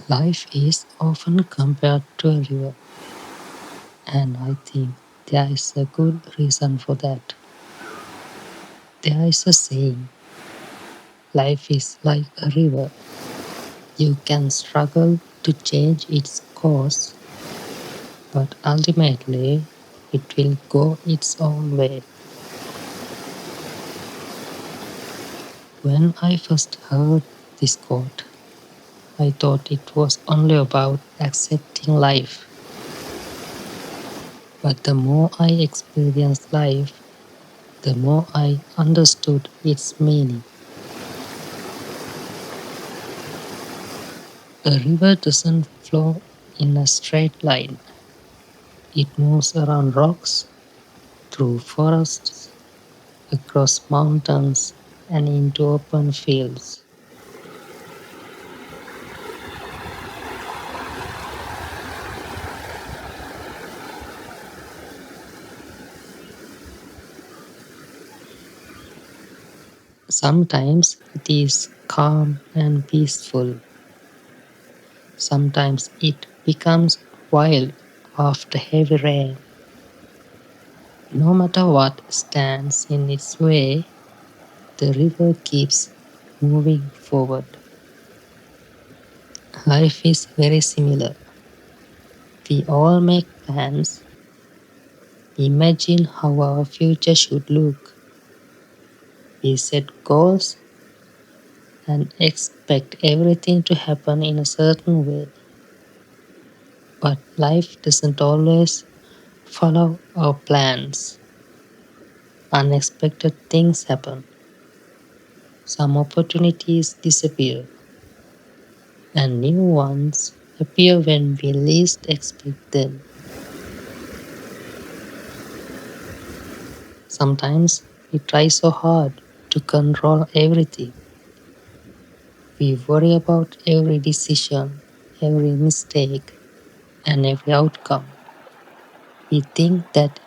Life is often compared to a river, and I think there is a good reason for that. There is a saying, life is like a river. You can struggle to change its course, but ultimately it will go its own way. When I first heard this quote, I thought it was only about accepting life. But the more I experienced life, the more I understood its meaning. A river doesn't flow in a straight line. It moves around rocks, through forests, across mountains, and into open fields. Sometimes it is calm and peaceful. Sometimes it becomes wild after heavy rain. No matter what stands in its way, the river keeps moving forward. Life is very similar. We all make plans, imagine how our future should look. We set goals and expect everything to happen in a certain way. But life doesn't always follow our plans. Unexpected things happen. Some opportunities disappear, and new ones appear when we least expect them. Sometimes we try so hard to control everything. We worry about every decision, every mistake, and every outcome. We think that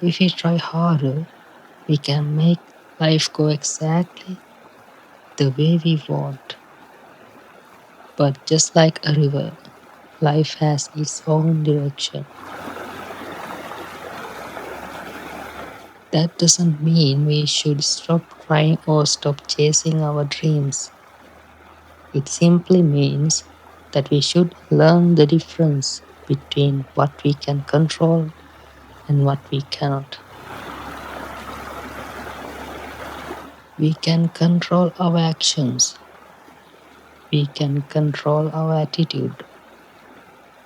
if we try harder, we can make life go exactly the way we want. But just like a river, life has its own direction. That doesn't mean we should stop trying or stop chasing our dreams. It simply means that we should learn the difference between what we can control and what we cannot. We can control our actions. We can control our attitude.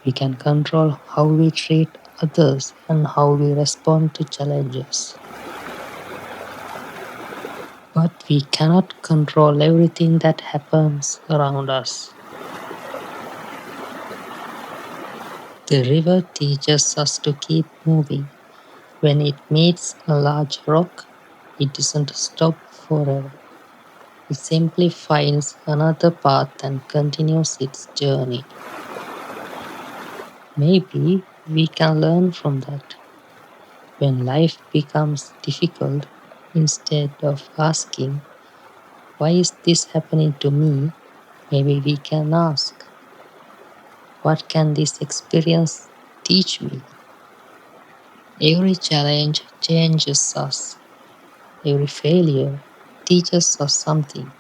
We can control how we treat others and how we respond to challenges. But we cannot control everything that happens around us. The river teaches us to keep moving. When it meets a large rock, it doesn't stop forever. It simply finds another path and continues its journey. Maybe we can learn from that. When life becomes difficult, instead of asking, why is this happening to me? Maybe we can ask, what can this experience teach me? Every challenge changes us. Every failure teaches us something.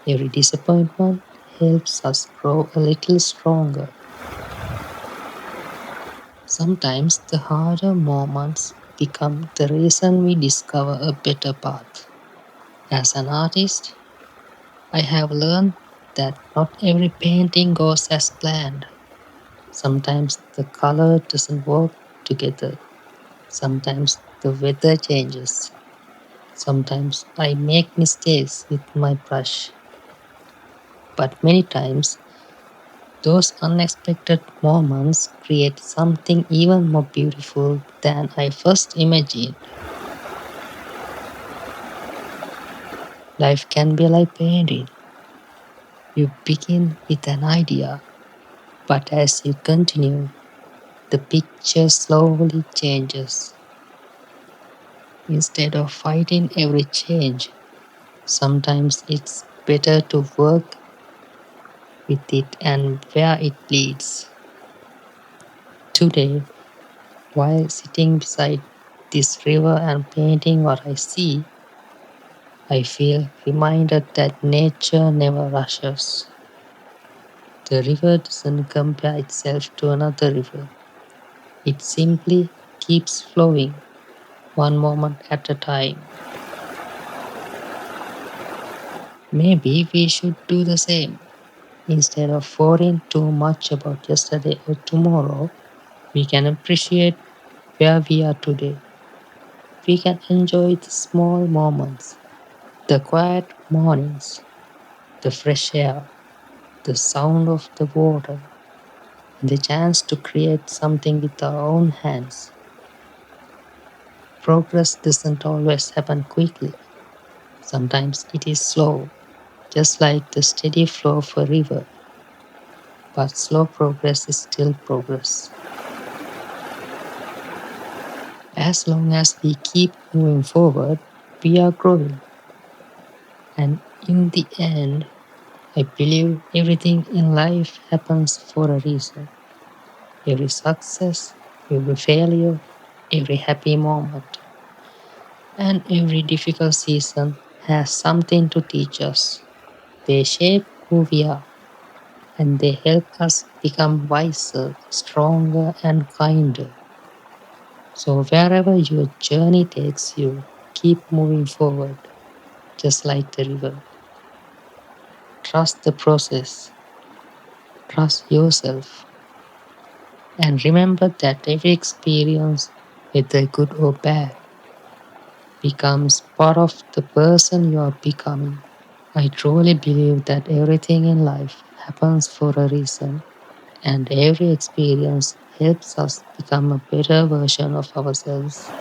Every disappointment helps us grow a little stronger. Sometimes the harder moments become the reason we discover a better path. As an artist, I have learned that not every painting goes as planned. Sometimes the color doesn't work together. Sometimes the weather changes. Sometimes I make mistakes with my brush. But many times, those unexpected moments create something even more beautiful than I first imagined. Life can be like painting. You begin with an idea, but as you continue, the picture slowly changes. Instead of fighting every change, sometimes it's better to work with it and where it leads. Today, while sitting beside this river and painting what I see, I feel reminded that nature never rushes. The river doesn't compare itself to another river. It simply keeps flowing, one moment at a time. Maybe we should do the same. Instead of worrying too much about yesterday or tomorrow, we can appreciate where we are today. We can enjoy the small moments, the quiet mornings, the fresh air, the sound of the water, and the chance to create something with our own hands. Progress doesn't always happen quickly. Sometimes it is slow, just like the steady flow of a river. But slow progress is still progress. As long as we keep moving forward, we are growing. And in the end, I believe everything in life happens for a reason. Every success, every failure, every happy moment, and every difficult season has something to teach us. They shape who we are, and they help us become wiser, stronger, and kinder. So, wherever your journey takes you, keep moving forward, just like the river. Trust the process, trust yourself, and remember that every experience, whether good or bad, becomes part of the person you are becoming. I truly believe that everything in life happens for a reason, and every experience helps us become a better version of ourselves.